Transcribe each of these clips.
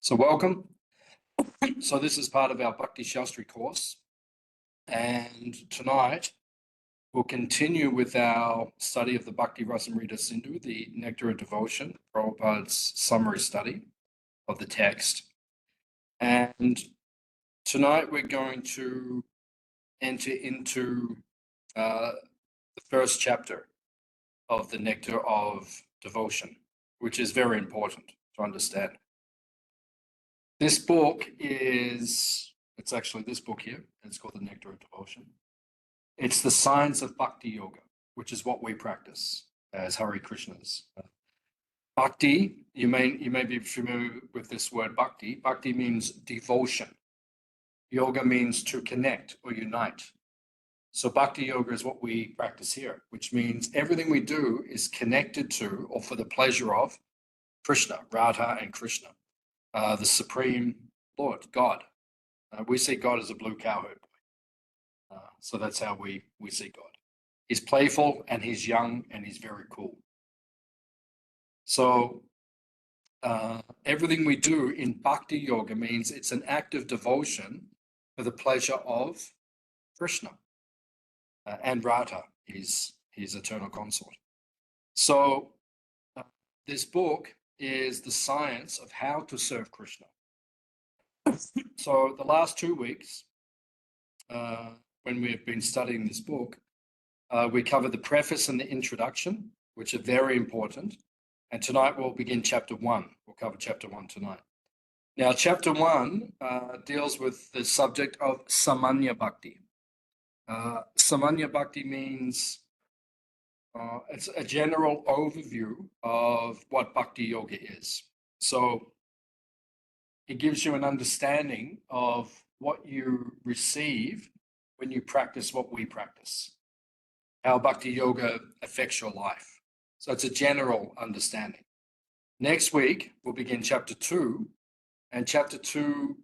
So welcome. So this is part of our Bhakti Shastri course. And tonight we'll continue with our study of the Bhakti Rasamrita Sindhu, the Nectar of Devotion, Prabhupada's summary study of the text. And tonight we're going to enter into the first chapter of the Nectar of Devotion, which is very important to understand. This book it's actually this book here. It's called the Nectar of Devotion. It's the science of Bhakti Yoga, which is what we practice as Hare Krishnas. Bhakti, you may be familiar with this word Bhakti. Bhakti means devotion. Yoga means to connect or unite. So Bhakti Yoga is what we practice here, which means everything we do is connected to or for the pleasure of Krishna, Radha and Krishna, the Supreme Lord, God. We see God as a blue cowherd. So that's how we see God. He's playful and he's young and he's very cool. So everything we do in Bhakti Yoga means it's an act of devotion for the pleasure of Krishna and Radha, his eternal consort. So this book is the science of how to serve Krishna. So the last 2 weeks, when we have been studying this book, we covered the preface and the introduction, which are very important. And tonight we'll begin chapter 1. We'll cover chapter 1 tonight. Now, chapter 1 deals with the subject of Samanya Bhakti. Samanya Bhakti means it's a general overview of what Bhakti Yoga is. So it gives you an understanding of what you receive when you practice what we practice, how Bhakti Yoga affects your life. So it's a general understanding. Next week, we'll begin chapter 2, and chapter 2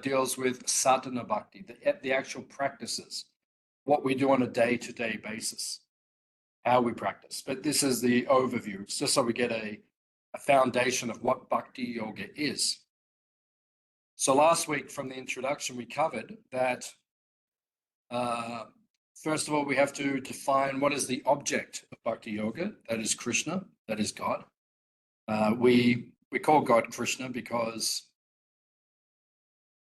deals with sadhana bhakti, the actual practices, what we do on a day-to-day basis, how we practice. But this is the overview, just so we get a foundation of what Bhakti Yoga is. So last week from the introduction, we covered that, first of all, we have to define what is the object of Bhakti Yoga. That is Krishna, that is God. We call God Krishna because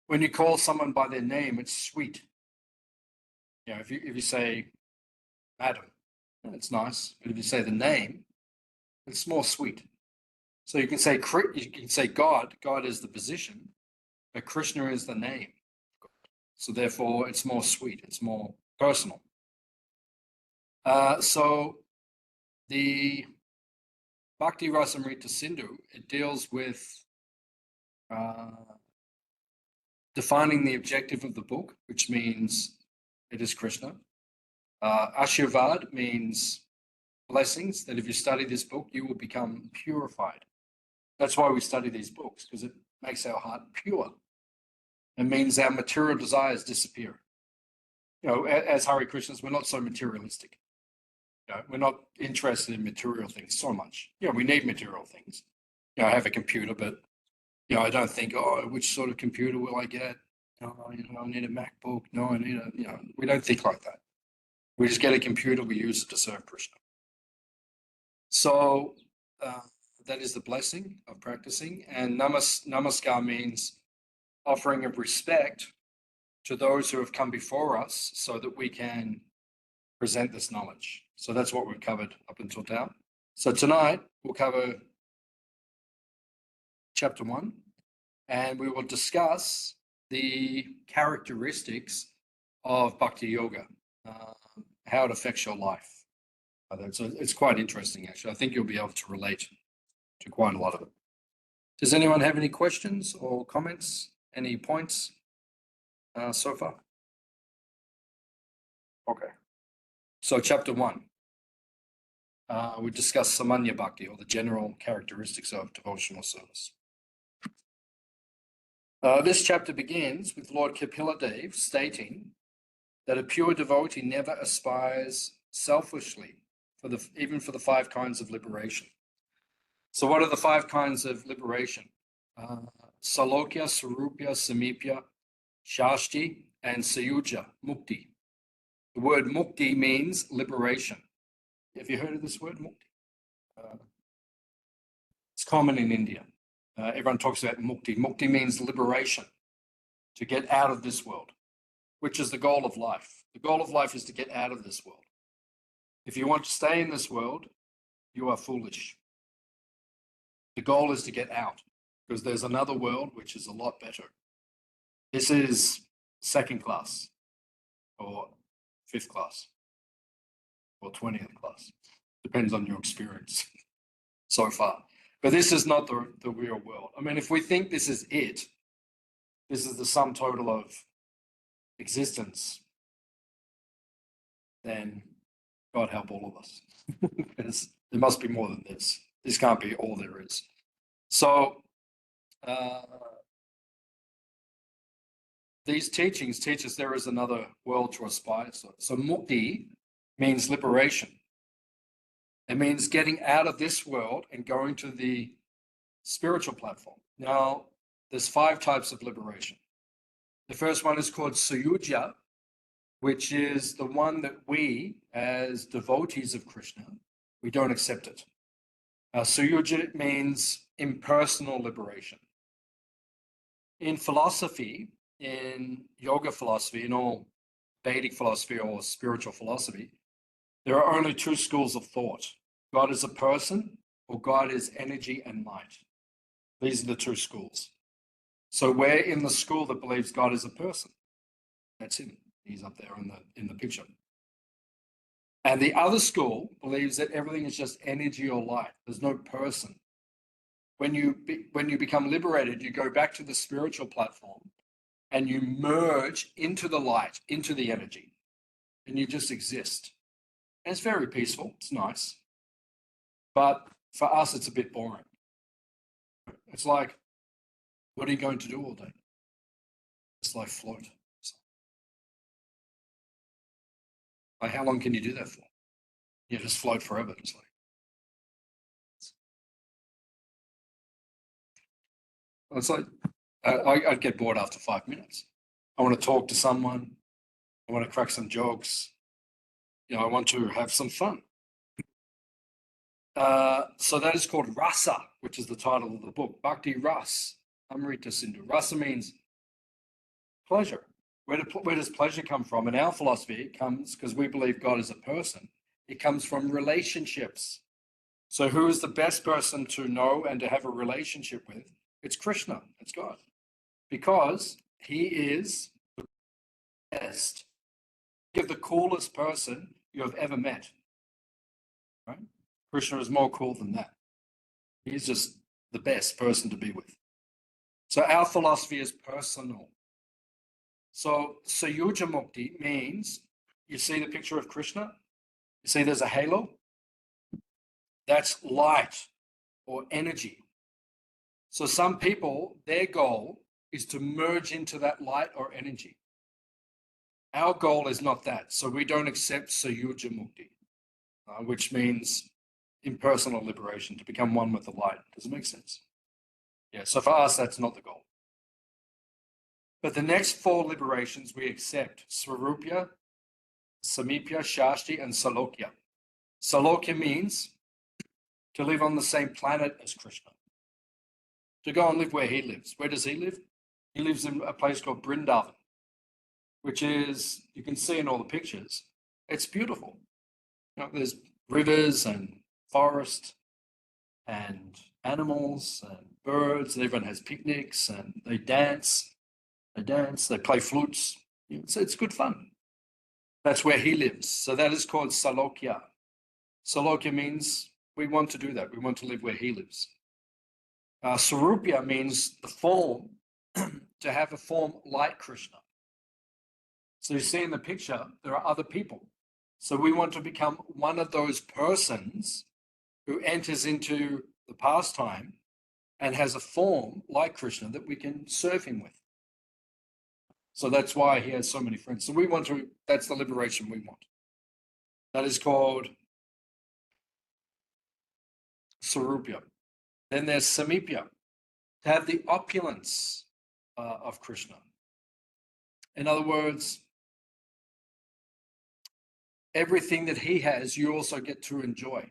when you call someone by their name, it's sweet. You know, if you say Madam, it's nice. But if you say the name, it's more sweet. So you can say God. God is the position, but Krishna is the name. So therefore, it's more sweet. It's more personal. So the Bhakti Rasamrita Sindhu, it deals with defining the objective of the book, which means it is Krishna. Ashirvad means blessings, that if you study this book, you will become purified. That's why we study these books, because it makes our heart pure. It means our material desires disappear. You know, as Hare Krishnas, we're not so materialistic. You know, we're not interested in material things so much. You know, we need material things. You know, I have a computer, but, you know, I don't think, oh, which sort of computer will I get? Oh, you know, I need a MacBook. No, I need a, you know, we don't think like that. We just get a computer, we use it to serve Krishna. So that is the blessing of practicing. And namaskar means offering of respect to those who have come before us so that we can present this knowledge. So that's what we've covered up until now. So tonight we'll cover chapter 1, and we will discuss the characteristics of Bhakti Yoga, how it affects your life. So it's quite interesting, actually. I think you'll be able to relate to quite a lot of it. Does anyone have any questions or comments, any points so far? Okay. So chapter 1, we discuss Samanya Bhakti, or the general characteristics of devotional service. This chapter begins with Lord Kapila stating that a pure devotee never aspires selfishly even for the 5 kinds of liberation. So what are the 5 kinds of liberation? Salokya, Sarupya, Samipya, Shashti, and Sayuja, Mukti. The word Mukti means liberation. Have you heard of this word, Mukti? It's common in India. Everyone talks about Mukti. Mukti means liberation, to get out of this world, which is the goal of life. The goal of life is to get out of this world. If you want to stay in this world, you are foolish. The goal is to get out, because there's another world which is a lot better. This is second class, or fifth class, or 20th class. Depends on your experience so far. But this is not the real world. I mean, if we think this is it, this is the sum total of existence, then God help all of us. Because there must be more than this. This can't be all there is. So these teachings teach us there is another world to aspire to. So mukti means liberation. It means getting out of this world and going to the spiritual platform. Now, there's 5 types of liberation. The first one is called Sayuja, which is the one that we, as devotees of Krishna, we don't accept it. Sayuja means impersonal liberation. In philosophy, in yoga philosophy, in all Vedic philosophy or spiritual philosophy, there are only 2 schools of thought. God is a person, or God is energy and light. These are the 2 schools. So we're in the school that believes God is a person. That's him. He's up there in the picture. And the other school believes that everything is just energy or light. There's no person. When you become liberated, you go back to the spiritual platform and you merge into the light, into the energy, and you just exist. And it's very peaceful. It's nice. But for us, it's a bit boring. It's like, what are you going to do all day? It's like float. Like, how long can you do that for? You just float forever. It's like I'd get bored after 5 minutes. I want to talk to someone. I want to crack some jokes. I want to have some fun. So that is called rasa, which is the title of the book. Bhakti Ras, Amrita Sindhu. Rasa means pleasure. Where does pleasure come from? In our philosophy, it comes, because we believe God is a person, it comes from relationships. So who is the best person to know and to have a relationship with? It's Krishna, it's God. Because he is the best. Give the coolest person you have ever met. Right? Krishna is more cool than that. He's just the best person to be with. So our philosophy is personal. So Sayuja Mukti means, you see the picture of Krishna? You see there's a halo? That's light or energy. So some people, their goal is to merge into that light or energy. Our goal is not that. So we don't accept Sayuja Mukti, which means impersonal liberation, to become one with the light. Does it make sense? Yeah, so for us, that's not the goal. But the next 4 liberations we accept: Swarupya, Samipya, Shashti, and Salokya. Salokya means to live on the same planet as Krishna, to go and live where he lives. Where does he live? He lives in a place called Vrindavan, which is, you can see in all the pictures, it's beautiful. There's rivers and forest and animals and birds, and everyone has picnics and they dance, they play flutes. It's good fun. That's where he lives. So that is called Salokya. Salokya means we want to do that. We want to live where he lives. Sarupya means the form, to have a form like Krishna. So you see in the picture, there are other people. So we want to become one of those persons who enters into the pastime and has a form like Krishna that we can serve him with. So that's why he has so many friends. So that's the liberation we want. That is called Sarupya. Then there's Samipya. to have the opulence of Krishna. In other words, everything that he has, you also get to enjoy.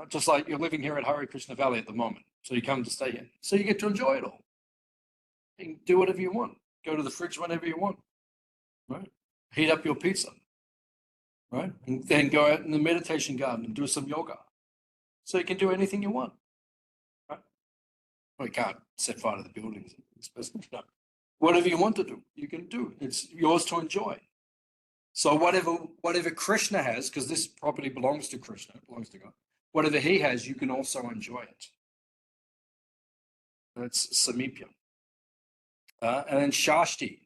Just like you're living here at Hare Krishna Valley at the moment. So you come to stay here. So you get to enjoy it all. You can do whatever you want. Go to the fridge whenever you want. Right? Heat up your pizza. Right? And then go out in the meditation garden and do some yoga. So you can do anything you want. Right? Well, you can't set fire to the buildings. No. Whatever you want to do, you can do. It's yours to enjoy. So whatever Krishna has, because this property belongs to Krishna, it belongs to God, whatever he has, you can also enjoy it. That's samipya. And then Shastri.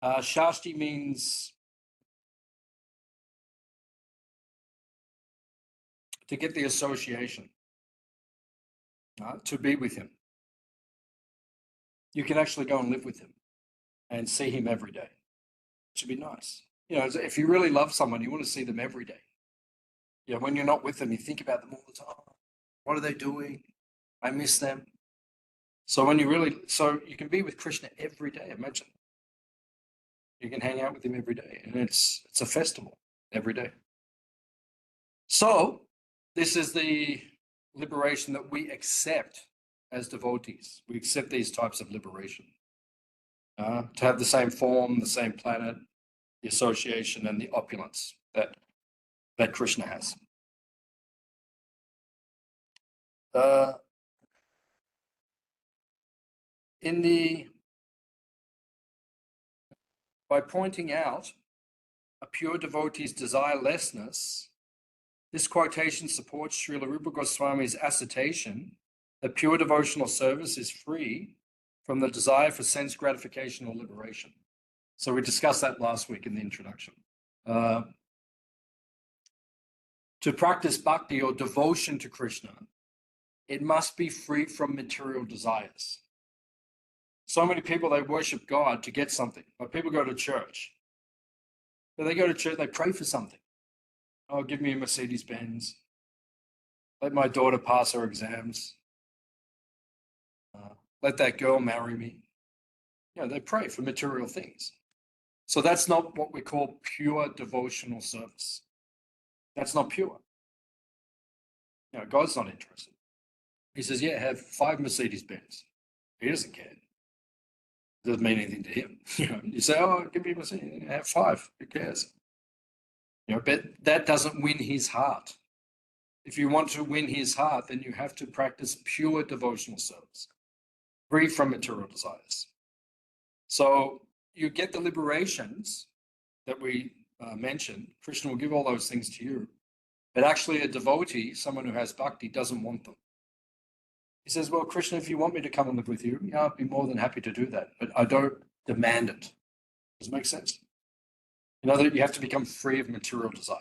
Shastri means to get the association, to be with him. You can actually go and live with him and see him every day. It should be nice. You know, if you really love someone, you want to see them every day. You know, when you're not with them, you think about them all the time. What are they doing? I miss them. So you can be with Krishna every day. Imagine. You can hang out with him every day, and it's a festival every day. So this is the liberation that we accept as devotees. We accept these types of liberation. To have the same form, the same planet, the association, and the opulence that Krishna has. By pointing out a pure devotee's desirelessness, this quotation supports Srila Rupa Goswami's assertion that pure devotional service is free from the desire for sense gratification or liberation. So we discussed that last week in the introduction. To practice bhakti or devotion to Krishna, it must be free from material desires. So many people, they worship God to get something. Like people go to church. But they go to church, they pray for something. Oh, give me a Mercedes-Benz. Let my daughter pass her exams. Let that girl marry me. You know, they pray for material things. So that's not what we call pure devotional service. That's not pure. You know, God's not interested. He says, yeah, have 5 Mercedes-Benz. He doesn't care. It doesn't mean anything to him. You know, you say, oh, give me a Mercedes. Have 5. Who cares? You know, but that doesn't win his heart. If you want to win his heart, then you have to practice pure devotional service, free from material desires. So you get the liberations that we mentioned. Krishna will give all those things to you. But actually a devotee, someone who has bhakti, doesn't want them. He says, well, Krishna, if you want me to come and live with you, yeah, I'd be more than happy to do that. But I don't demand it. Does it make sense? You know that you have to become free of material desire.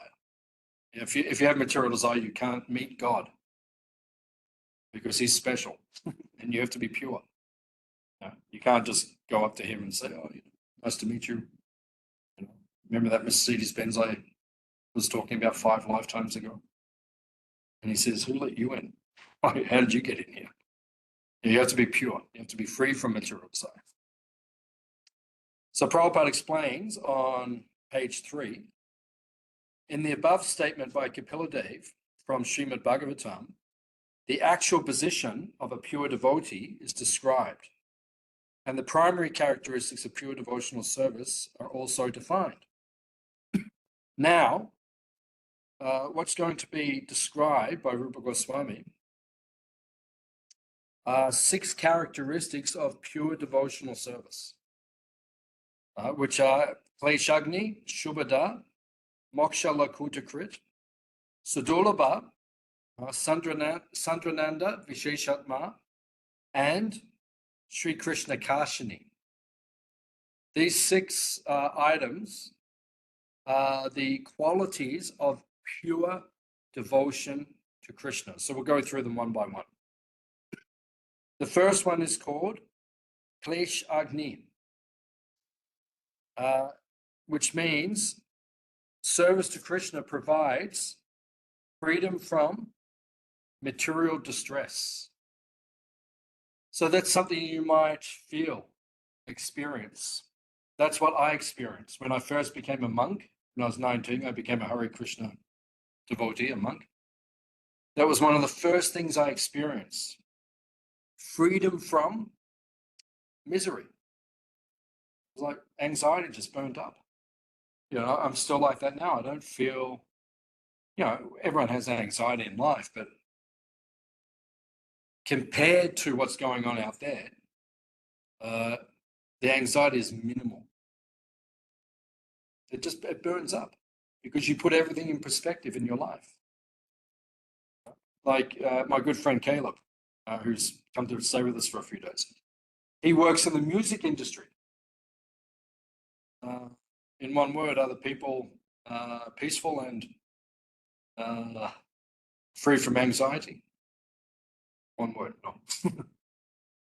If you have material desire, you can't meet God because he's special and you have to be pure. You can't just go up to him and say, oh, nice to meet you. Remember that Mercedes-Benz I was talking about 5 lifetimes ago? And he says, who let you in? How did you get in here? You have to be pure. You have to be free from material desire. So Prabhupada explains on page 3, in the above statement by Kapila Dev from Srimad Bhagavatam, the actual position of a pure devotee is described, and the primary characteristics of pure devotional service are also defined. Now, what's going to be described by Rupa Goswami are 6 characteristics of pure devotional service, which are Kleshagni, Shubhada, Moksha Lakutakrit, Sudulabha, Sandrananda Visheshatma, and Sri Krishna Kashini. These 6 items are the qualities of pure devotion to Krishna. So we'll go through them one by one. The first one is called Klesh Agni, which means service to Krishna provides freedom from material distress. So that's something you might feel, experience. That's what I experienced when I first became a monk. When I was 19, I became a Hare Krishna devotee, a monk. That was one of the first things I experienced. Freedom from misery. It was like anxiety just burned up. You know, I'm still like that now. I don't feel, you know, everyone has anxiety in life, but compared to what's going on out there, the anxiety is minimal. It burns up because you put everything in perspective in your life. Like my good friend Caleb, who's come to stay with us for a few days. He works in the music industry. In one word, are the people peaceful and free from anxiety? One word, no.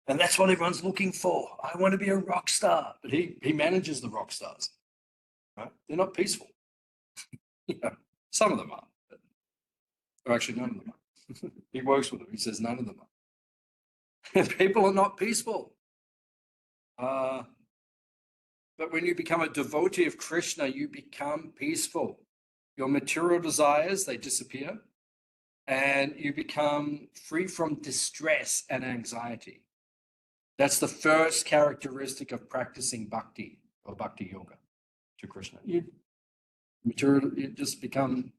And that's what everyone's looking for. I want to be a rock star, but he manages the rock stars. Right? They're not peaceful. Yeah, some of them are, but actually none of them are. He works with them. He says none of them are. People are not peaceful. But when you become a devotee of Krishna, you become peaceful. Your material desires, they disappear, and you become free from distress and anxiety. That's the first characteristic of practicing bhakti or bhakti yoga to Krishna. You just become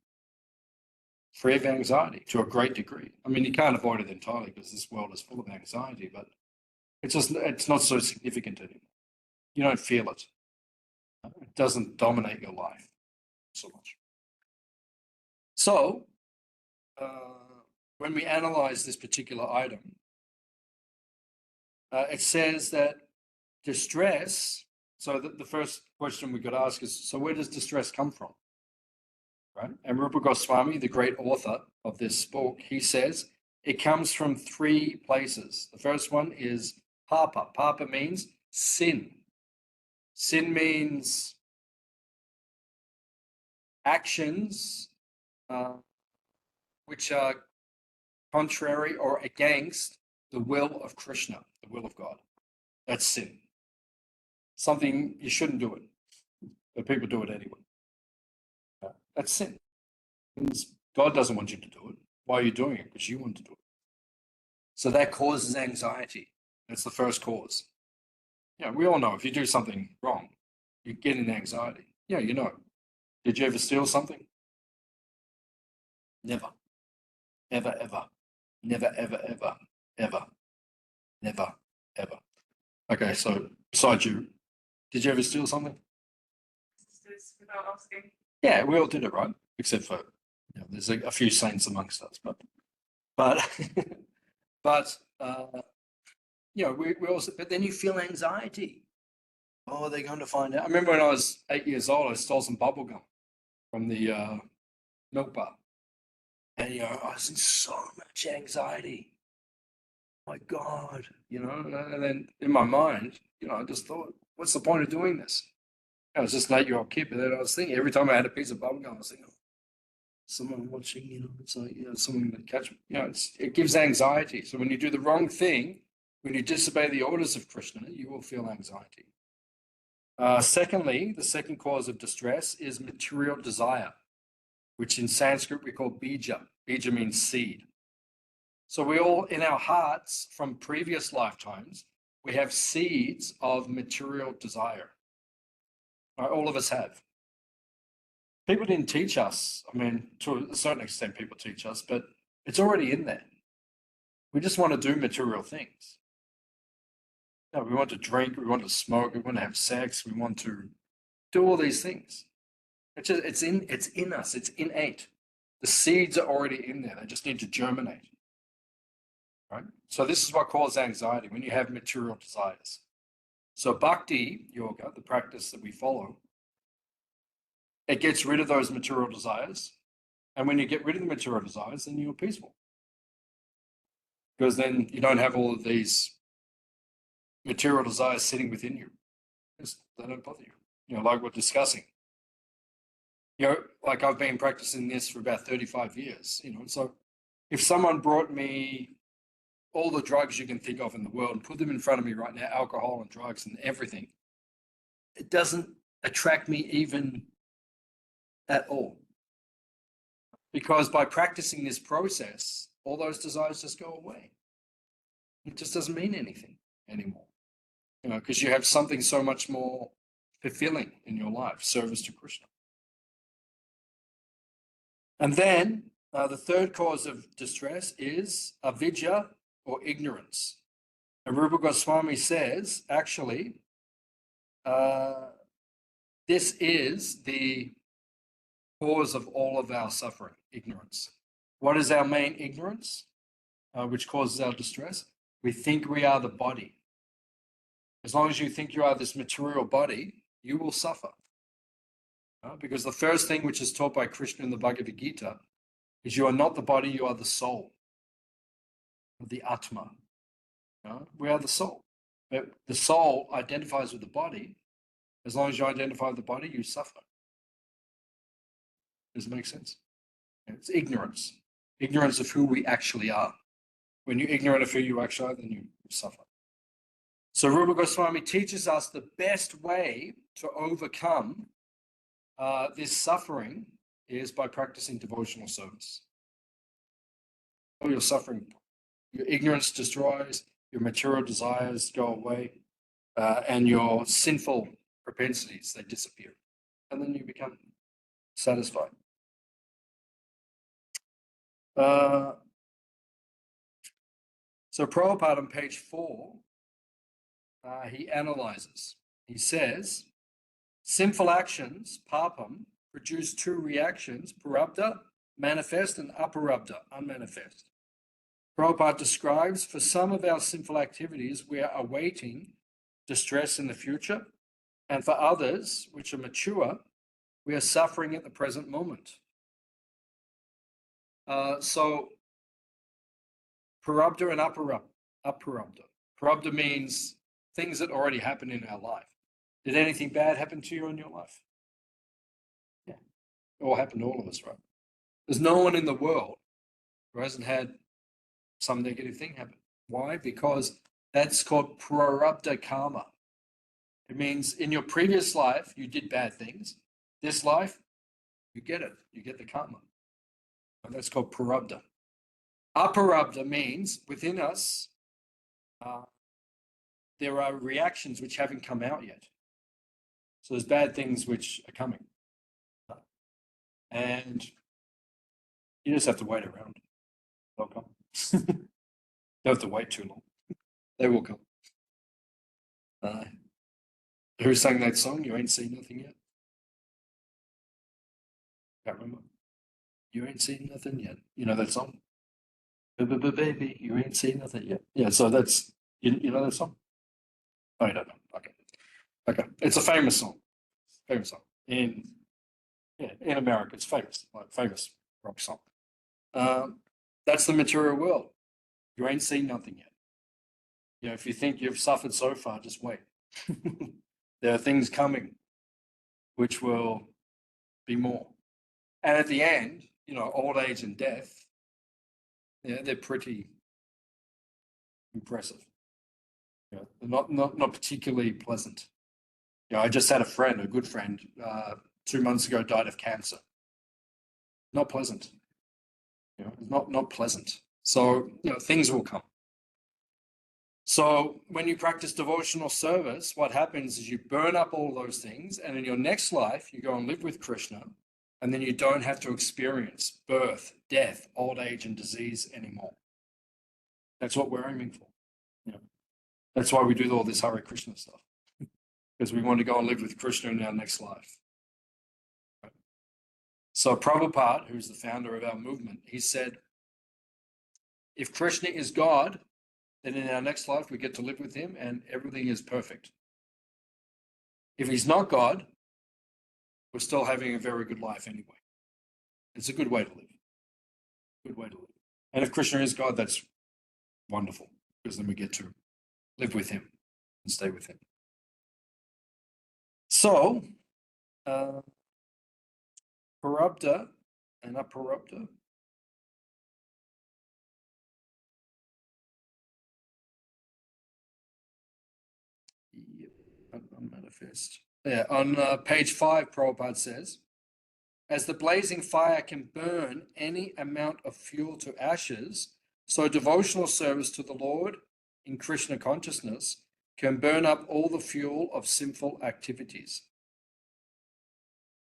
free of anxiety to a great degree. I mean, you can't avoid it entirely because this world is full of anxiety, but it's not so significant anymore. You don't feel it. It doesn't dominate your life so much. So, when we analyze this particular item, it says that distress, so the first question we could ask is, so where does distress come from? Right? And Rupa Goswami, the great author of this book, he says it comes from three places. The first one is papa. Papa means sin. Sin means actions which are contrary or against the will of Krishna, the will of God. That's sin. Something you shouldn't do it, but people do it anyway. That's sin. God doesn't want you to do it. Why are you doing it? Because you want to do it. So that causes anxiety. That's the first cause. Yeah, we all know if you do something wrong, you get an anxiety. Yeah, you know. Did you ever steal something? Never. Ever, ever. Never, ever, ever, ever. Never, ever. Okay, so besides you, did you ever steal something? Without asking. Yeah, we all did it, right? Except for, you know, there's a few saints amongst us, but you know, we also, but then you feel anxiety. Oh, they're going to find out. I remember when I was 8 years old, I stole some bubble gum from the milk bar. And, you know, I was in so much anxiety. My God, you know, and then in my mind, you know, I just thought, what's the point of doing this? I was just an 8-year-old kid, but then I was thinking every time I had a piece of bubble gum, I was thinking, oh, someone watching, you know, it's like, you know, someone that catch me. You know, it gives anxiety. So when you do the wrong thing, when you disobey the orders of Krishna, you will feel anxiety. Secondly, the second cause of distress is material desire, which in Sanskrit we call bija. Bija means seed. So we all, in our hearts from previous lifetimes, we have seeds of material desire. Right? All of us have. People didn't teach us. I mean, to a certain extent, people teach us, but it's already in there. We just want to do material things. You know, we want to drink, we want to smoke, we want to have sex, we want to do all these things. It's in us, it's innate. The seeds are already in there, they just need to germinate. Right? So this is what causes anxiety when you have material desires. So bhakti yoga, the practice that we follow, it gets rid of those material desires. And when you get rid of the material desires, then you're peaceful. Because then you don't have all of these material desires sitting within you. They don't bother you. You know, like we're discussing. You know, like I've been practicing this for about 35 years, you know. So if someone brought me all the drugs you can think of in the world and put them in front of me right now, alcohol and drugs and everything, it doesn't attract me even at all. Because by practicing this process, all those desires just go away. It just doesn't mean anything anymore. Because you have something so much more fulfilling in your life, service to Krishna. And then the third cause of distress is avidya, or ignorance. And Rupa Goswami says, actually, this is the cause of all of our suffering, ignorance. What is our main ignorance, which causes our distress? We think we are the body. As long as you think you are this material body, you will suffer. Because the first thing which is taught by Krishna in the Bhagavad Gita is you are not the body, you are the soul, the Atma. We are the soul. But the soul identifies with the body. As long as you identify with the body, you suffer. Does it make sense? It's ignorance. Ignorance of who we actually are. When you're ignorant of who you actually are, then you suffer. So Rupa Goswami teaches us the best way to overcome this suffering is by practicing devotional service. All your suffering, your ignorance destroys, your material desires go away, and your sinful propensities, they disappear. And then you become satisfied. So Prabhupada on page 4, he analyzes. He says, sinful actions, papam, produce two reactions, prarabdha, manifest, and aparabdha, unmanifest. Prabhupada describes, for some of our sinful activities, we are awaiting distress in the future, and for others, which are mature, we are suffering at the present moment. So, prarabdha and aparabdha. Prarabdha means things that already happened in our life. Did anything bad happen to you in your life? Yeah, it all happened to all of us, right? There's no one in the world who hasn't had some negative thing happen. Why? Because that's called prarabdha karma. It means in your previous life, you did bad things. This life, you get it. You get the karma. And that's called prarabdha. Aparabdha means within us, there are reactions which haven't come out yet. So there's bad things which are coming. And you just have to wait around. They'll come. You don't have to wait too long. They will come. Who sang that song? You ain't seen nothing yet. Can't remember. You ain't seen nothing yet. You know that song? Baby, you ain't seen nothing yet. Yeah, so that's, you know that song? Oh, you don't know. Okay. It's a famous song. Famous song. In America, it's famous, like famous rock song. That's the material world. You ain't seen nothing yet. If you think you've suffered so far, just wait. There are things coming which will be more. And at the end, old age and death, they're pretty impressive. They're not particularly pleasant. I just had a good friend, 2 months ago died of cancer. Not pleasant. Not pleasant. So, things will come. So when you practice devotional service, what happens is you burn up all those things, and in your next life, you go and live with Krishna, and then you don't have to experience birth, death, old age, and disease anymore. That's what we're aiming for. That's why we do all this Hare Krishna stuff, because we want to go and live with Krishna in our next life. So Prabhupada, who's the founder of our movement, he said, if Krishna is God, then in our next life, we get to live with him and everything is perfect. If he's not God, we're still having a very good life anyway. It's a good way to live. Good way to live. And if Krishna is God, that's wonderful, because then we get to live with him and stay with him. So, prarabdha and aparabdha. manifest. Yeah, on page 5, Prabhupada says, as the blazing fire can burn any amount of fuel to ashes, so devotional service to the Lord in Krishna consciousness can burn up all the fuel of sinful activities.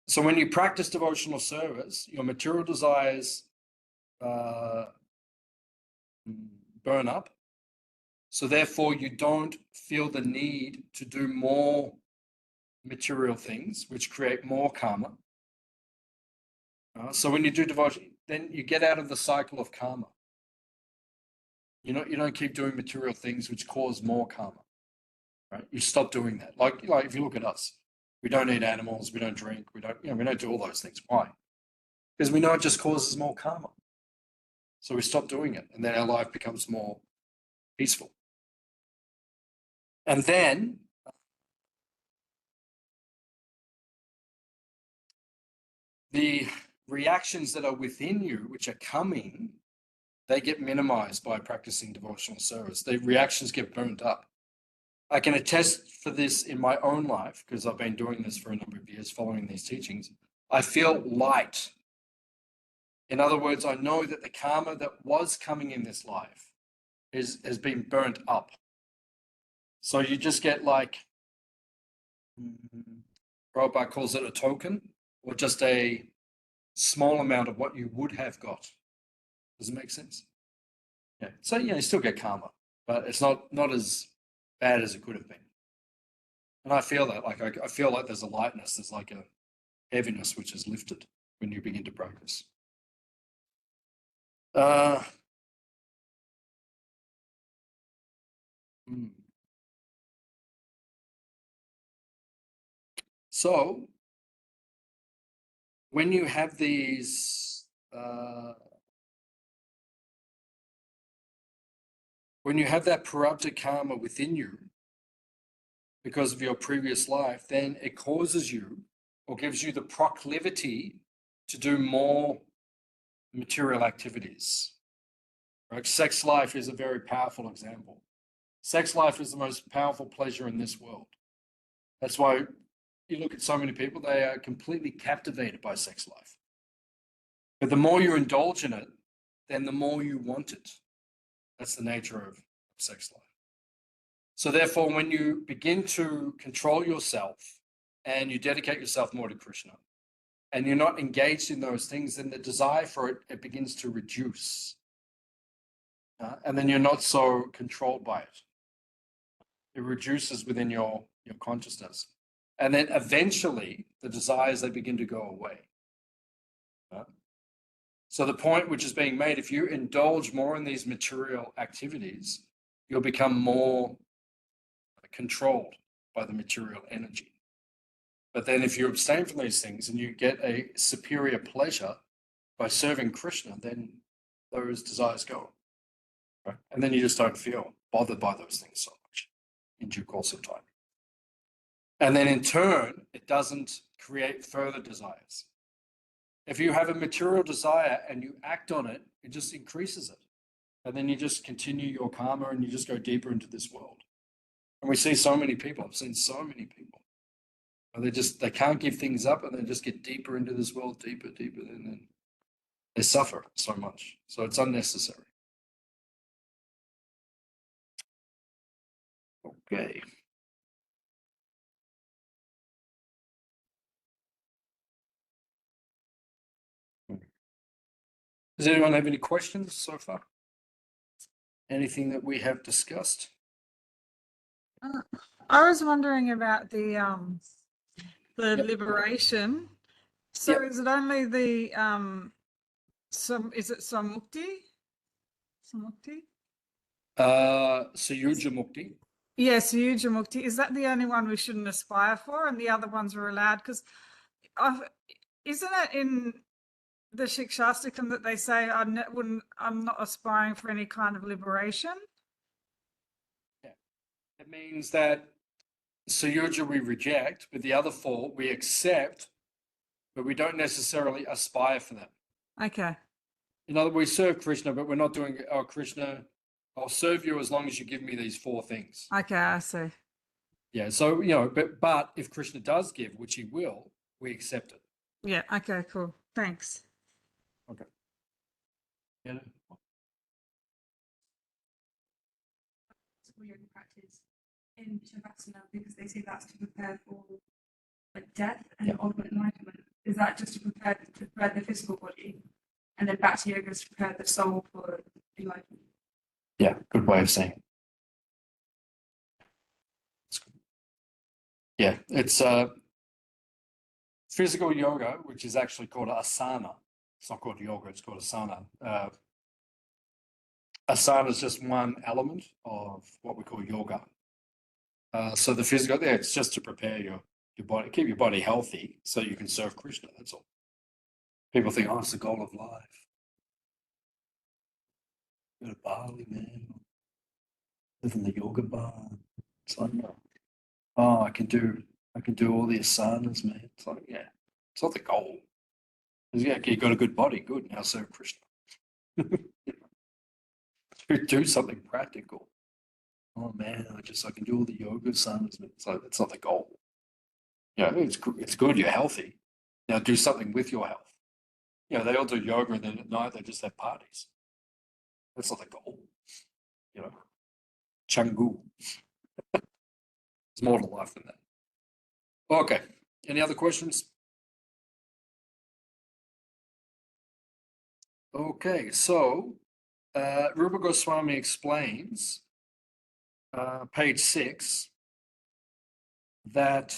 So when you practice devotional service, your material desires burn up. So therefore, you don't feel the need to do more material things, which create more karma. So when you do devotion, then you get out of the cycle of karma. You don't keep doing material things which cause more karma. Right? You stop doing that. Like if you look at us, we don't eat animals, we don't drink, we don't do all those things. Why? Because we know it just causes more karma. So we stop doing it, and then our life becomes more peaceful. And then the reactions that are within you, which are coming, they get minimized by practicing devotional service. The reactions get burnt up. I can attest for this in my own life, because I've been doing this for a number of years, following these teachings. I feel light. In other words, I know that the karma that was coming in this life has been burnt up. So you just get like, Prabhupada calls it a token, or just a small amount of what you would have got. Does it make sense? Yeah. So you still get karma, but it's not as bad as it could have been. And I feel that, like I feel like there's a lightness, there's like a heaviness which is lifted when you begin to practice. So when you have these, when you have that corrupted karma within you because of your previous life, then it causes you or gives you the proclivity to do more material activities. Right? Sex life is a very powerful example. Sex life is the most powerful pleasure in this world. That's why you look at so many people, they are completely captivated by sex life. But the more you indulge in it, then the more you want it. That's the nature of sex life. So therefore, when you begin to control yourself and you dedicate yourself more to Krishna, and you're not engaged in those things, then the desire for it begins to reduce. And then you're not so controlled by it. It reduces within your consciousness. And then eventually, the desires, they begin to go away. So the point which is being made, if you indulge more in these material activities, you'll become more controlled by the material energy. But then if you abstain from these things and you get a superior pleasure by serving Krishna, then those desires go. Right? And then you just don't feel bothered by those things so much in due course of time. And then in turn, it doesn't create further desires. If you have a material desire and you act on it, it just increases it. And then you just continue your karma and you just go deeper into this world. And we see so many people, I've seen so many people, and they can't give things up and they just get deeper into this world, deeper, and then they suffer so much. So it's unnecessary. Okay. Does anyone have any questions so far? Anything that we have discussed? I was wondering about the Yep. liberation. So Yep. is it only the is it samukti? Samukti? Sayuja Mukti. Yes, Yuja Mukti. Is that the only one we shouldn't aspire for, and the other ones are allowed? Because isn't it in the Shastri that they say I'm not aspiring for any kind of liberation? Yeah. It means that Sayuja we reject, but the other four we accept, but we don't necessarily aspire for them. Okay. In other words, we serve Krishna, but we're not doing, oh, Krishna, I'll serve you as long as you give me these four things. Okay, I see. Yeah, so, you know, but if Krishna does give, which he will, we accept it. Yeah. Okay. Cool. Thanks. Yeah. Physical yoga practice in Shavasana because they say that's to prepare for like death and ultimate enlightenment. Is that just to prepare the physical body, and then Bhakti yoga is to prepare the soul for enlightenment? Yeah, good way of saying it. Yeah, it's physical yoga, which is actually called asana. It's not called yoga, it's called asana. Asana is just one element of what we call yoga. So the physical, yeah, it's just to prepare your body, keep your body healthy so you can serve Krishna. That's all. People think, oh, it's the goal of life. Go to Bali, man. Live in the yoga bar. It's like, no. Oh, I can do all the asanas, man. It's like, yeah, it's not the goal. Yeah, you got a good body, good. Now serve Krishna. Do something practical. Oh man, I can do all the yoga asanas. It's like that's not the goal. Yeah, it's good. You're healthy. Now do something with your health. You know, they all do yoga and then at night they just have parties. That's not the goal. You know, Changu. There's more to life than that. Okay. Any other questions? Okay, so Rupa Goswami explains, page 6, that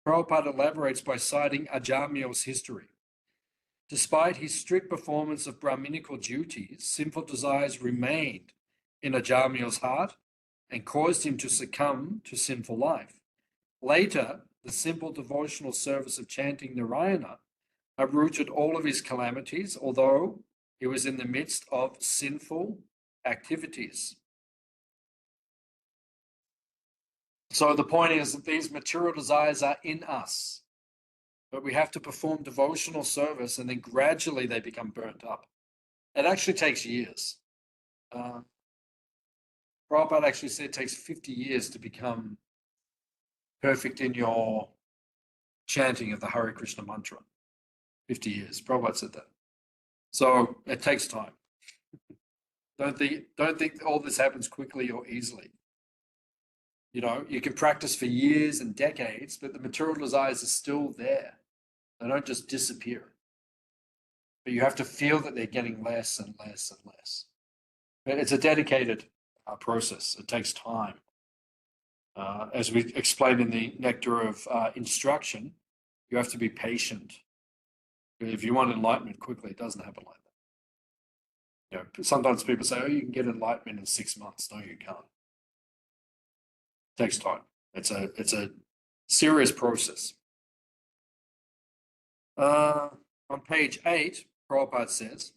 Prabhupada elaborates by citing Ajamil's history. Despite his strict performance of Brahminical duties, sinful desires remained in Ajamil's heart and caused him to succumb to sinful life. Later, the simple devotional service of chanting Narayana uprooted all of his calamities, although he was in the midst of sinful activities. So the point is that these material desires are in us, but we have to perform devotional service and then gradually they become burnt up. It actually takes years. Prabhupada actually said it takes 50 years to become perfect in your chanting of the Hare Krishna mantra. 50 years. Prabhupada said that. So it takes time. Don't think all this happens quickly or easily. You know, you can practice for years and decades, but the material desires are still there. They don't just disappear. But you have to feel that they're getting less and less and less. But it's a dedicated process. It takes time. As we explained in the Nectar of Instruction, you have to be patient. If you want enlightenment quickly, it doesn't happen like that. You know, sometimes people say, oh, you can get enlightenment in 6 months. No, you can't. It takes time. It's a serious process. On page 8, Prabhupada says,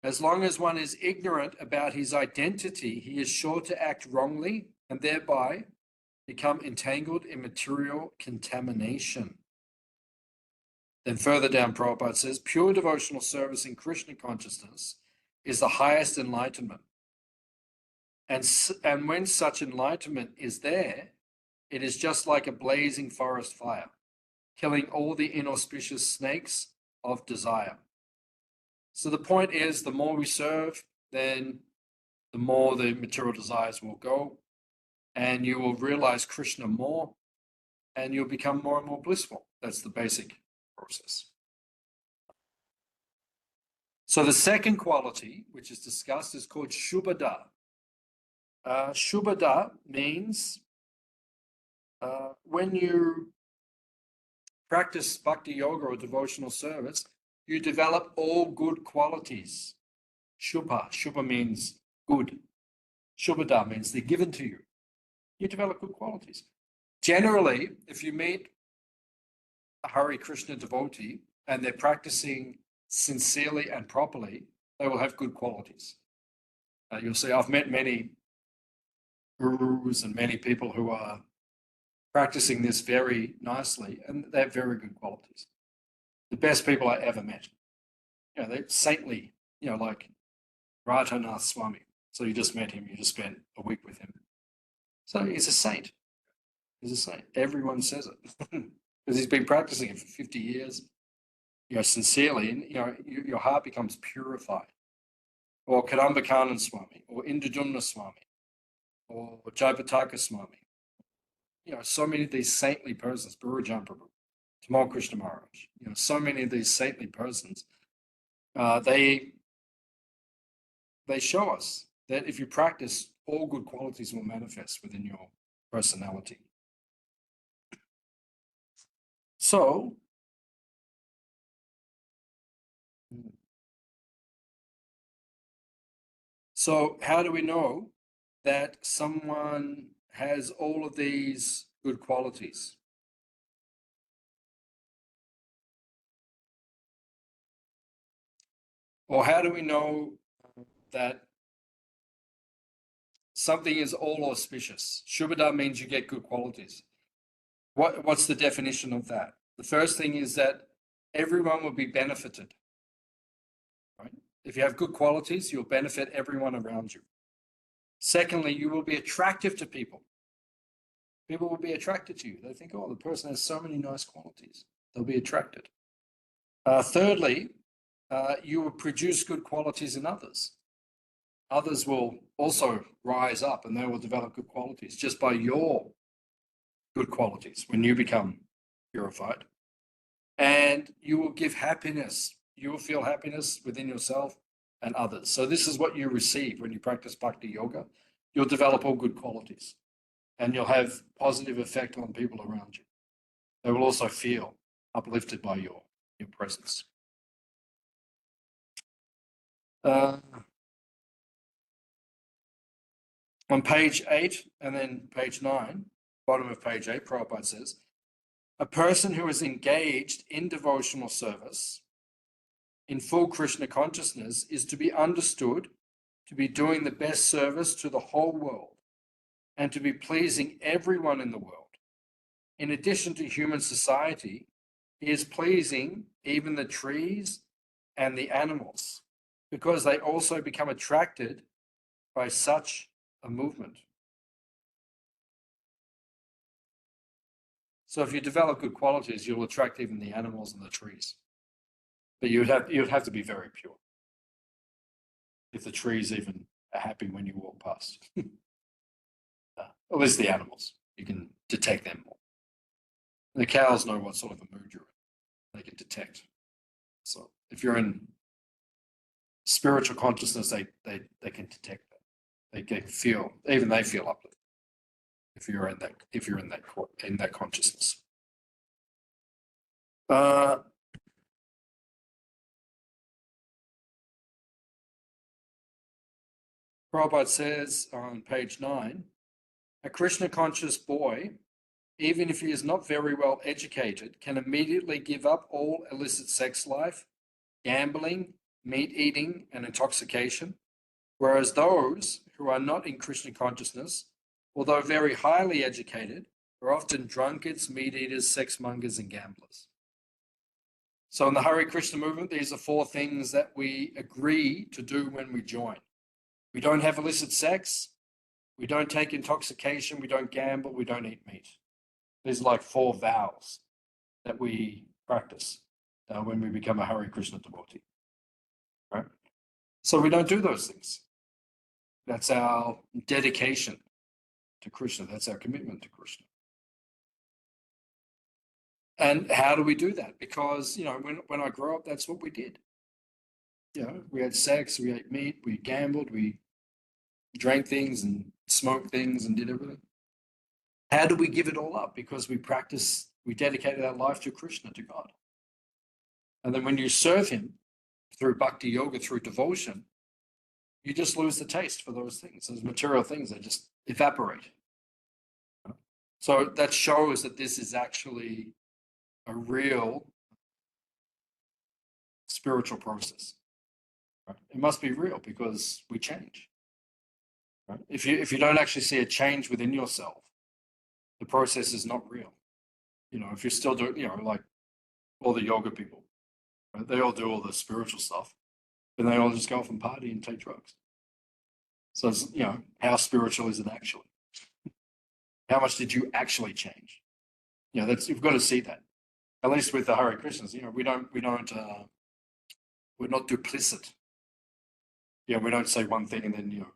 as long as one is ignorant about his identity, he is sure to act wrongly and thereby become entangled in material contamination. Then further down, Prabhupada says, pure devotional service in Krishna consciousness is the highest enlightenment. And when such enlightenment is there, it is just like a blazing forest fire, killing all the inauspicious snakes of desire. So the point is, the more we serve, then the more the material desires will go, and you will realize Krishna more, and you'll become more and more blissful. That's the basic process. So the second quality, which is discussed, is called Shubhada. Shubhada means when you practice bhakti yoga or devotional service, you develop all good qualities. Shubha means good. Shubhada means they're given to you. You develop good qualities. Generally, if you meet a Hare Krishna devotee and they're practicing sincerely and properly, they will have good qualities. You'll see, I've met many gurus and many people who are practicing this very nicely, and they have very good qualities. The best people I ever met. You know, they're saintly, you know, like Radhanath Swami. So you just met him, you just spent a week with him. So he's a saint. He's a saint. Everyone says it because he's been practicing it for 50 years, sincerely, and your heart becomes purified. Or Kadambakanan Swami, or Indradumna Swami, or Jayapataka Swami. So many of these saintly persons, Gurujan Prabhu, Tamal Krishna Maharaj, so many of these saintly persons, they show us that if you practice, all good qualities will manifest within your personality. So, how do we know that someone has all of these good qualities? Or how do we know that something is all auspicious? Shubhada means you get good qualities. What's the definition of that? The first thing is that everyone will be benefited. Right? If you have good qualities, you'll benefit everyone around you. Secondly, you will be attractive to people. People will be attracted to you. They think, oh, the person has so many nice qualities. They'll be attracted. Thirdly, you will produce good qualities in others. Others will also rise up and they will develop good qualities just by your good qualities when you become purified. And you will give happiness. You will feel happiness within yourself and others. So this is what you receive when you practice bhakti yoga. You'll develop all good qualities and you'll have positive effect on people around you. They will also feel uplifted by your presence. On page 8 and then page 9, bottom of page 8, Prabhupada says, a person who is engaged in devotional service in full Krishna consciousness is to be understood to be doing the best service to the whole world and to be pleasing everyone in the world. In addition to human society, he is pleasing even the trees and the animals because they also become attracted by such a movement. So if you develop good qualities, you'll attract even the animals and the trees. But you'd have to be very pure. If the trees even are happy when you walk past. At least the animals, you can detect them more. The cows know what sort of a mood you're in. They can detect. So if you're in spiritual consciousness, they can detect that. They can feel, even they feel uplifted. If you're in that consciousness. Prabhupada says on page 9, a Krishna conscious boy, even if he is not very well educated, can immediately give up all illicit sex life, gambling, meat eating, and intoxication, whereas those who are not in Krishna consciousness, although very highly educated, are often drunkards, meat eaters, sex mongers, and gamblers. So in the Hare Krishna movement, these are 4 things that we agree to do when we join. We don't have illicit sex, we don't take intoxication, we don't gamble, we don't eat meat. These are like 4 vows that we practice when we become a Hare Krishna devotee. Right? So we don't do those things. That's our dedication to Krishna. That's our commitment to Krishna. And how do we do that? Because, when I grew up, that's what we did. We had sex, we ate meat, we gambled, we drank things and smoked things and did everything. How do we give it all up? Because we dedicated our life to Krishna, to God. And then when you serve him through bhakti yoga, through devotion, you just lose the taste for those things. Those material things, they just evaporate. So that shows that this is actually a real spiritual process. Right? It must be real because we change. Right? If you don't actually see a change within yourself, the process is not real. If you're still doing, like all the yoga people, right? They all do all the spiritual stuff, and they all just go off and party and take drugs. So it's, how spiritual is it actually? How much did you actually change? You know, that's, you've got to see that. At least with the Hare Krishnas, you know, we're not duplicit. You know, we don't say one thing and then, you know,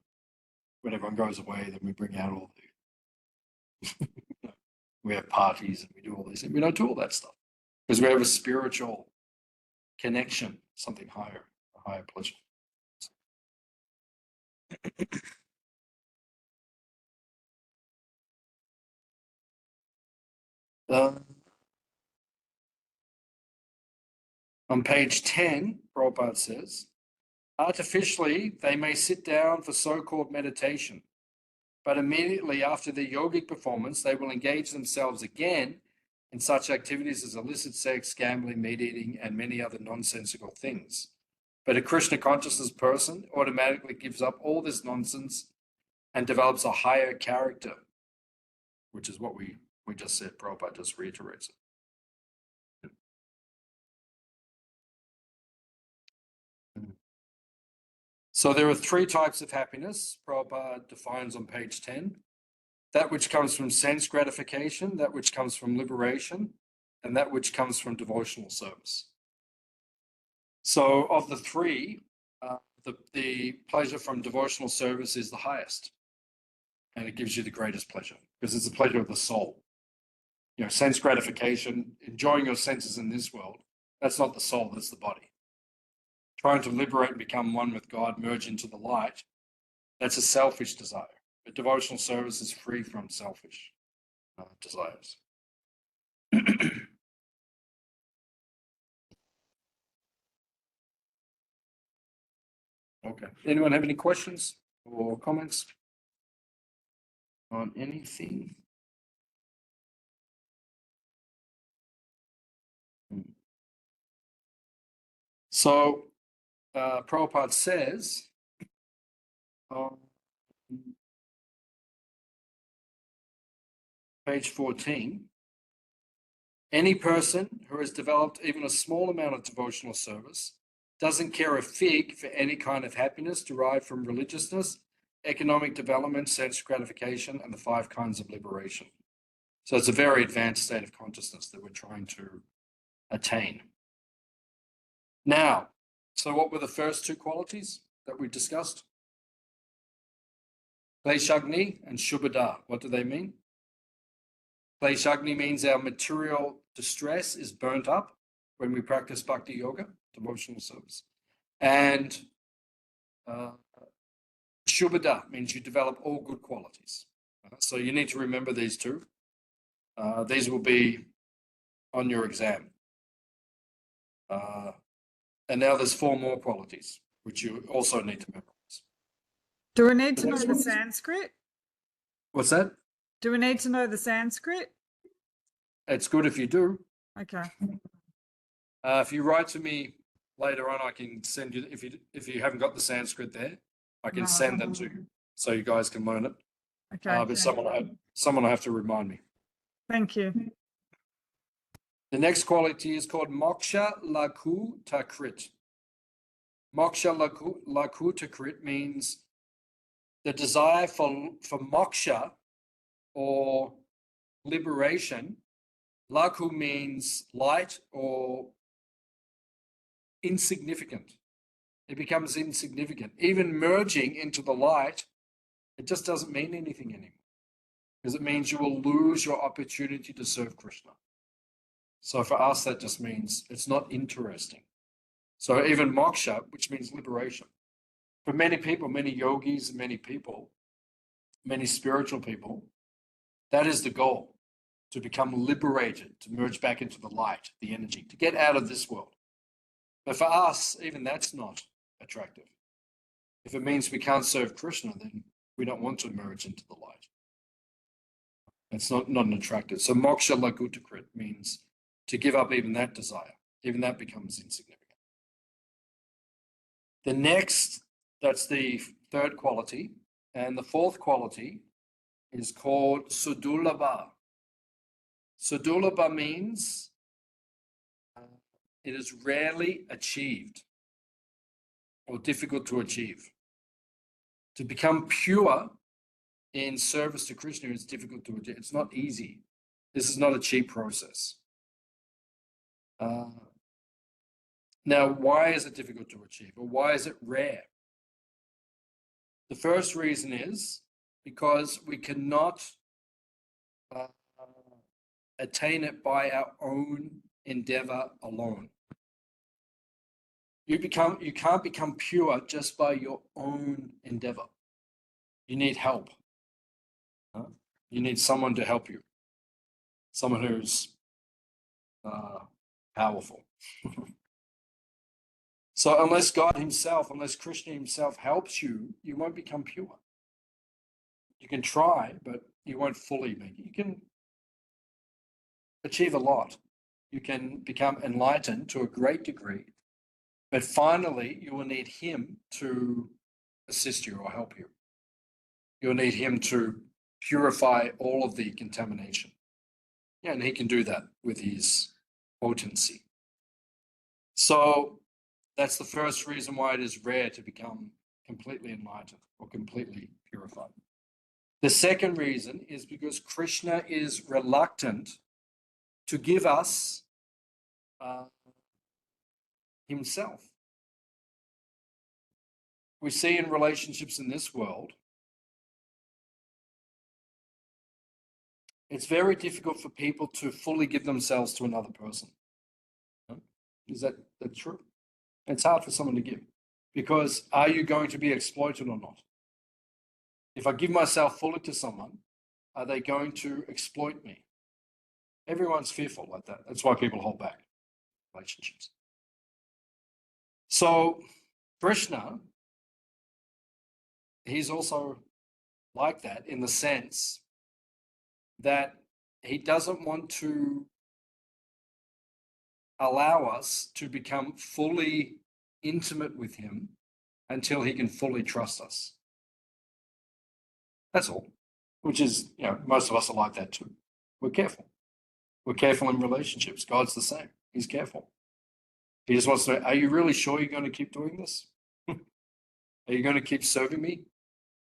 when everyone goes away, then we bring out all the, we have parties and we do all this. And we don't do all that stuff because we have a spiritual connection, something higher, a higher pleasure. On page 10, Prabhupada says, artificially, they may sit down for so-called meditation, but immediately after the yogic performance, they will engage themselves again in such activities as illicit sex, gambling, meat eating, and many other nonsensical things. But a Krishna consciousness person automatically gives up all this nonsense and develops a higher character, which is what we just said. Prabhupada just reiterates it. So there are three types of happiness Prabhupada defines on page 10. That which comes from sense gratification, that which comes from liberation, and that which comes from devotional service. So of the three, the pleasure from devotional service is the highest. And it gives you the greatest pleasure because it's the pleasure of the soul. You know, sense gratification, enjoying your senses in this world, that's not the soul, that's the body. Trying to liberate and become one with God, merge into the light, that's a selfish desire. But devotional service is free from selfish desires. Okay. Anyone have any questions or comments on anything? So, Prabhupada says, page 14, any person who has developed even a small amount of devotional service doesn't care a fig for any kind of happiness derived from religiousness, economic development, sense gratification, and the 5 kinds of liberation. So it's a very advanced state of consciousness that we're trying to attain. Now, so what were the first 2 qualities that we discussed? Kleshagni and Shubhada. What do they mean? Kleshagni means our material distress is burnt up when we practice bhakti yoga, devotional service. And Shubhada means you develop all good qualities. So you need to remember these 2. These will be on your exam. And now there's 4 more qualities, which you also need to memorize. Do we need to know the Sanskrit? What's that? Do we need to know the Sanskrit? It's good if you do. Okay. If you write to me later on, I can send you, if you haven't got the Sanskrit there, I can send that to you so you guys can learn it. Okay. But someone will have to remind me. Thank you. The next quality is called Moksha Lakhu Takrit. Moksha Lakhu Takrit means the desire for moksha or liberation. Lakhu means light or insignificant. It becomes insignificant. Even merging into the light, it just doesn't mean anything anymore because it means you will lose your opportunity to serve Krishna. So for us, that just means it's not interesting. So even moksha, which means liberation, for many people, many yogis, many people, many spiritual people, that is the goal, to become liberated, to merge back into the light, the energy, to get out of this world. But for us, even that's not attractive. If it means we can't serve Krishna, then we don't want to merge into the light. It's not an attractive. So moksha lagutakrit means to give up even that desire. Even that becomes insignificant. The next, that's the 3rd quality. And the 4th quality is called sudulabha. Sudulabha means it is rarely achieved or difficult to achieve. To become pure in service to Krishna is difficult to achieve. It's not easy. This is not a cheap process. Now, why is it difficult to achieve, or why is it rare? The first reason is because we cannot attain it by our own endeavor alone. You can't become pure just by your own endeavor. You need help. You need someone to help you. Someone who's powerful. So unless God himself, unless Krishna himself helps you, you won't become pure. You can try, but you won't fully make it. You can achieve a lot. You can become enlightened to a great degree, but finally you will need him to assist you or help you. You'll need him to purify all of the contamination. Yeah, and he can do that with his potency. So that's the first reason why it is rare to become completely enlightened or completely purified. The second reason is because Krishna is reluctant to give us himself. We see in relationships in this world, it's very difficult for people to fully give themselves to another person. Is that true? It's hard for someone to give, because are you going to be exploited or not? If I give myself fully to someone, are they going to exploit me? Everyone's fearful like that. That's why people hold back relationships. So Krishna, he's also like that in the sense that he doesn't want to allow us to become fully intimate with him until he can fully trust us. That's all, which is, most of us are like that too. We're careful. We're careful in relationships. God's the same. He's careful. He just wants to know, are you really sure you're going to keep doing this? Are you going to keep serving me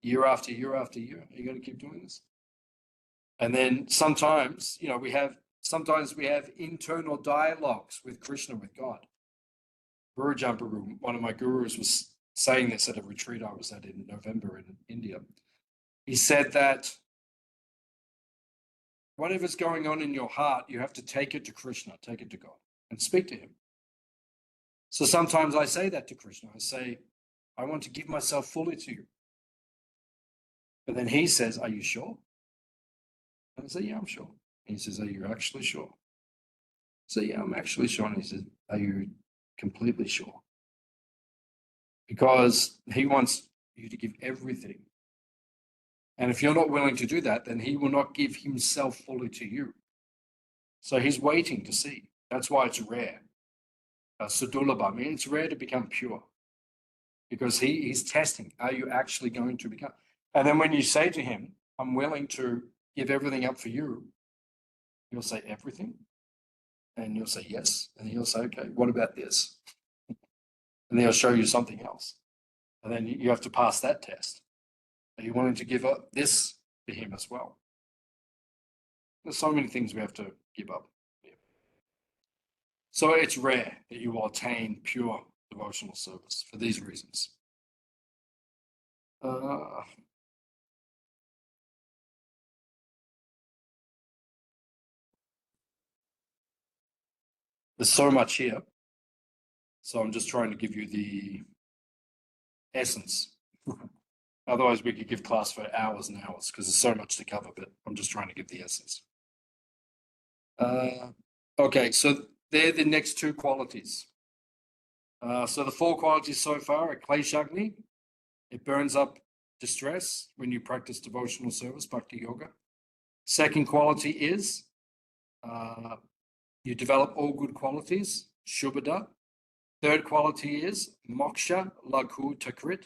year after year after year? Are you going to keep doing this? And then sometimes, we have internal dialogues with Krishna, with God. Guru Jamparu, one of my gurus, was saying this at a retreat I was at in November in India. He said that whatever's going on in your heart, you have to take it to Krishna, take it to God, and speak to him. So sometimes I say that to Krishna. I say, I want to give myself fully to you. But then he says, are you sure? And I say, yeah, I'm sure. And he says, are you actually sure? So yeah, I'm actually sure. And he said, are you completely sure? Because he wants you to give everything. And if you're not willing to do that, then he will not give himself fully to you. So he's waiting to see. That's why it's rare. Sudulabha, it's rare to become pure. Because he's testing. Are you actually going to become? And then when you say to him, I'm willing to give everything up for you, you'll say everything. And you'll say yes. And he'll say, okay, what about this? And then he'll show you something else. And then you have to pass that test. Are you willing to give up this to him as well? There's so many things we have to give up. So it's rare that you will attain pure devotional service for these reasons. There's so much here. So I'm just trying to give you the essence. Otherwise, we could give class for hours and hours because there's so much to cover, but I'm just trying to give the essence. Okay, so they're the next two qualities. So the four qualities so far are Kleshagni. It burns up distress when you practice devotional service, Bhakti Yoga. Second quality is you develop all good qualities, Shubhada. Third quality is Moksha Laghu Takrit,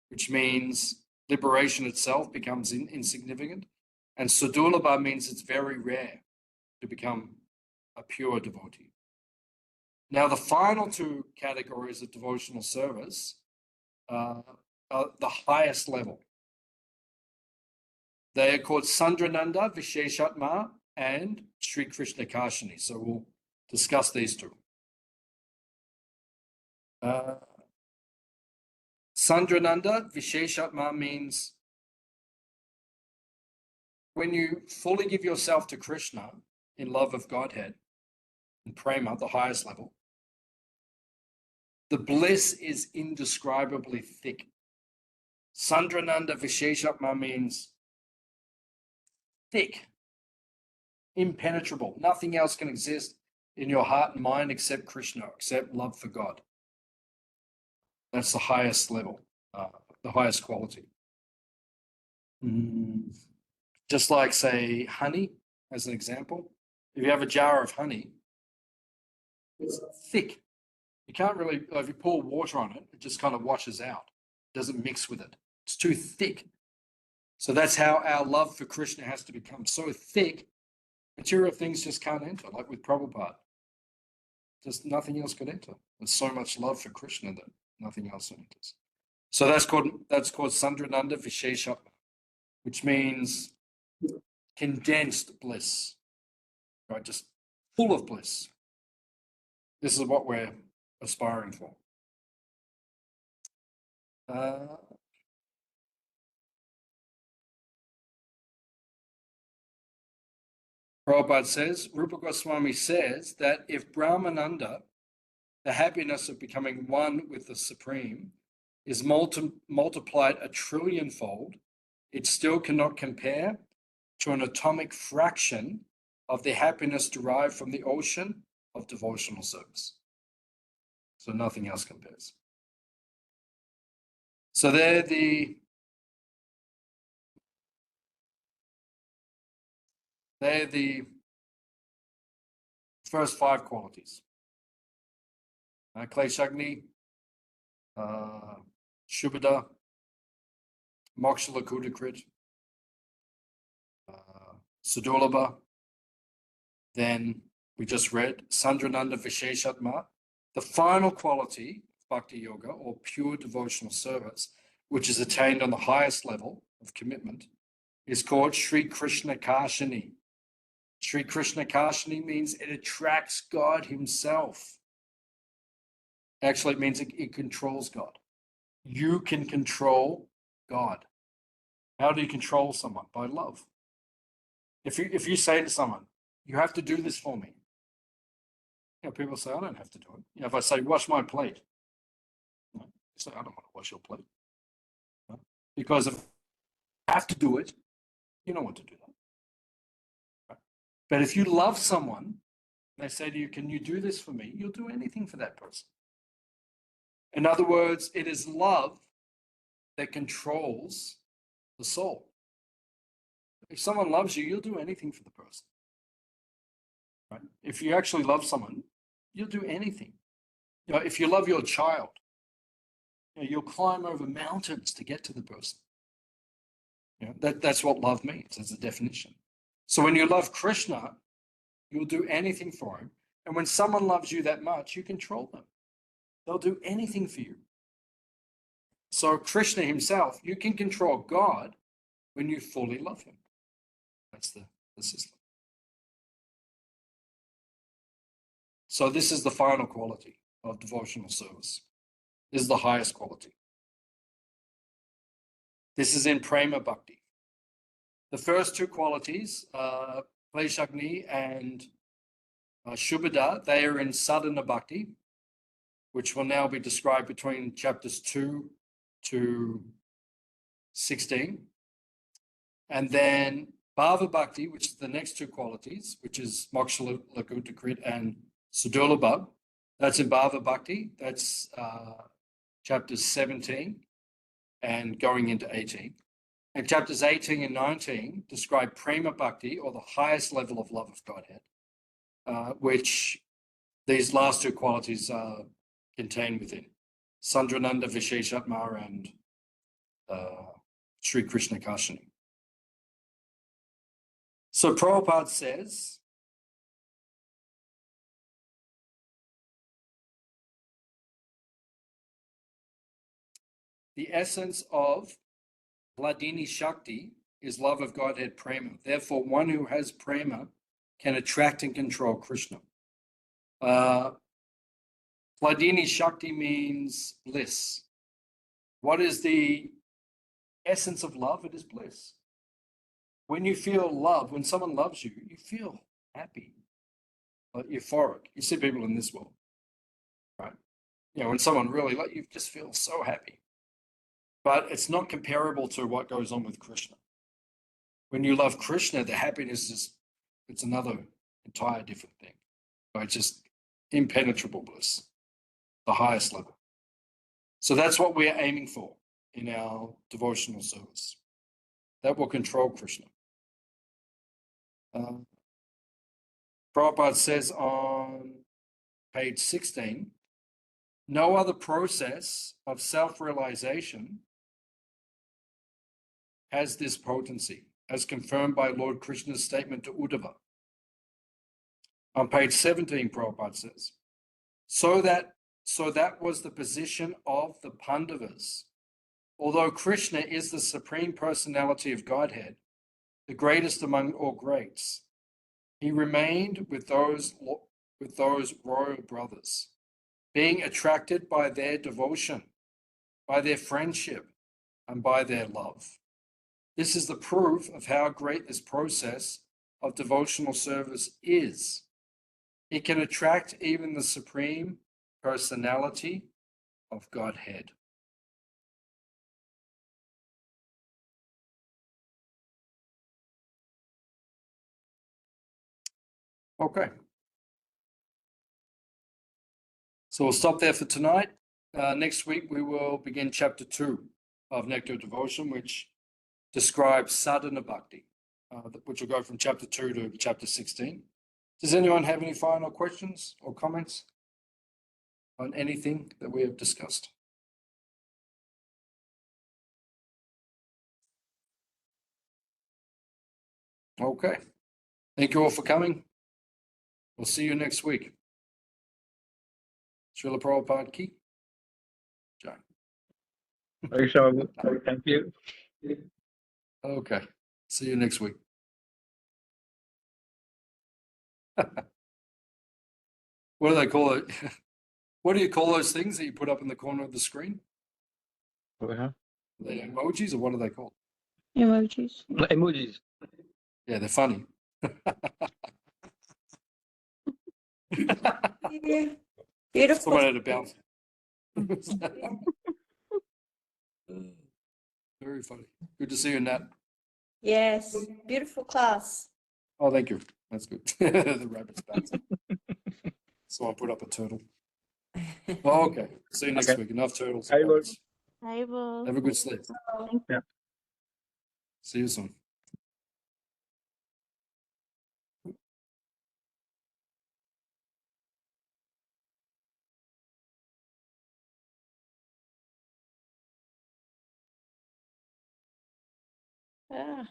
which means liberation itself becomes insignificant. And Sudulabha means it's very rare to become a pure devotee. Now, the final two categories of devotional service are the highest level. They are called Sandrananda, Visheshatma, and Sri Krishna Kashani. So we'll discuss these two. Sandrananda, Visheshatma means when you fully give yourself to Krishna in love of Godhead, in prema, the highest level, the bliss is indescribably thick. Sandrananda Visheshatma means thick, impenetrable. Nothing else can exist in your heart and mind except Krishna, except love for God. That's the highest level, the highest quality. Just like, say, honey, as an example. If you have a jar of honey, it's thick. You can't really, if you pour water on it, it just kind of washes out. It doesn't mix with it. It's too thick. So that's how our love for Krishna has to become so thick, material things just can't enter, like with Prabhupada. Just nothing else could enter. There's so much love for Krishna that nothing else enters. So that's called Sandrananda Visheshatma, which means condensed bliss, right? Just full of bliss. This is what we're aspiring for. Prabhupada says, Rupa Goswami says that if Brahmananda, the happiness of becoming one with the Supreme, is multiplied a trillionfold, it still cannot compare to an atomic fraction of the happiness derived from the ocean of devotional service. So nothing else compares. So they're the first 5 qualities. Kleshagni, Shubhada, Mokshalakudakrit, Sudolabha. Then we just read Sandrananda Visheshatma. The final quality of Bhakti Yoga, or pure devotional service, which is attained on the highest level of commitment, is called Sri Krishna Kashani. Sri Krishna Kashani means it attracts God himself. Actually, it means it controls God. You can control God. How do you control someone? By love. If you say to someone, you have to do this for me. You know, people say, I don't have to do it. You know, if I say, wash my plate, you say, I don't want to wash your plate. Because if I have to do it, you don't want to do that. Right? But if you love someone, they say to you, can you do this for me? You'll do anything for that person. In other words, it is love that controls the soul. If someone loves you, you'll do anything for the person. Right? If you actually love someone, you'll do anything. You know, if you love your child, you know, you'll climb over mountains to get to the person. You know, that's what love means as a definition. So when you love Krishna, you'll do anything for him. And when someone loves you that much, you control them. They'll do anything for you. So Krishna himself, you can control God when you fully love him. That's the system. So this is the final quality of devotional service. This is the highest quality. This is in Prema Bhakti. The first 2 qualities, Kleshagni and Shubhada, they are in Sadhana Bhakti, which will now be described between chapters 2 to 16. And then Bhava Bhakti, which is the next 2 qualities, which is Moksha Lakutakrit and Sudolabha, that's in Bhava Bhakti. That's chapters 17 and going into 18. And chapters 18 and 19 describe Prema Bhakti, or the highest level of love of Godhead, which these last 2 qualities are contained within. Sandrananda Visheshatma and Sri Krishna Kashani. So Prabhupada says, the essence of Hladini Shakti is love of Godhead prema. Therefore, one who has prema can attract and control Krishna. Hladini Shakti means bliss. What is the essence of love? It is bliss. When you feel love, when someone loves you, you feel happy, euphoric. You see people in this world, right? You know, when someone really loves you, just feel so happy. But it's not comparable to what goes on with Krishna. When you love Krishna, the happiness is, it's another entire different thing. It's just impenetrable bliss, the highest level. So that's what we're aiming for in our devotional service. That will control Krishna. Prabhupada says on page 16, no other process of self-realization has this potency, as confirmed by Lord Krishna's statement to Uddhava. On page 17, Prabhupada says, so that was the position of the Pandavas. Although Krishna is the supreme personality of Godhead, the greatest among all greats, he remained with those royal brothers, being attracted by their devotion, by their friendship, and by their love. This is the proof of how great this process of devotional service is. It can attract even the supreme personality of Godhead. Okay. So we'll stop there for tonight. Next week, we will begin chapter 2 of Nectar Devotion, which describes sadhana bhakti, which will go from chapter 2 to chapter 16. Does anyone have any final questions or comments on anything that we have discussed? Okay. Thank you all for coming. We'll see you next week. Srila Prabhupada ki jai. Keshava, thank you. Okay. See you next week. What do they call it? What do you call those things that you put up in the corner of the screen? Uh-huh. Are they emojis or what are they called? Emojis. Emojis. Yeah, they're funny. Beautiful. Someone had to bounce. Very funny. Good to see you, Nat. Yes, beautiful class. Oh, thank you. That's good. The rabbit's bouncing. Someone put up a turtle. Oh, okay. See you next Okay. week. Enough turtles. I will. Rabbits. Have a good sleep. Yeah. See you soon. Ah.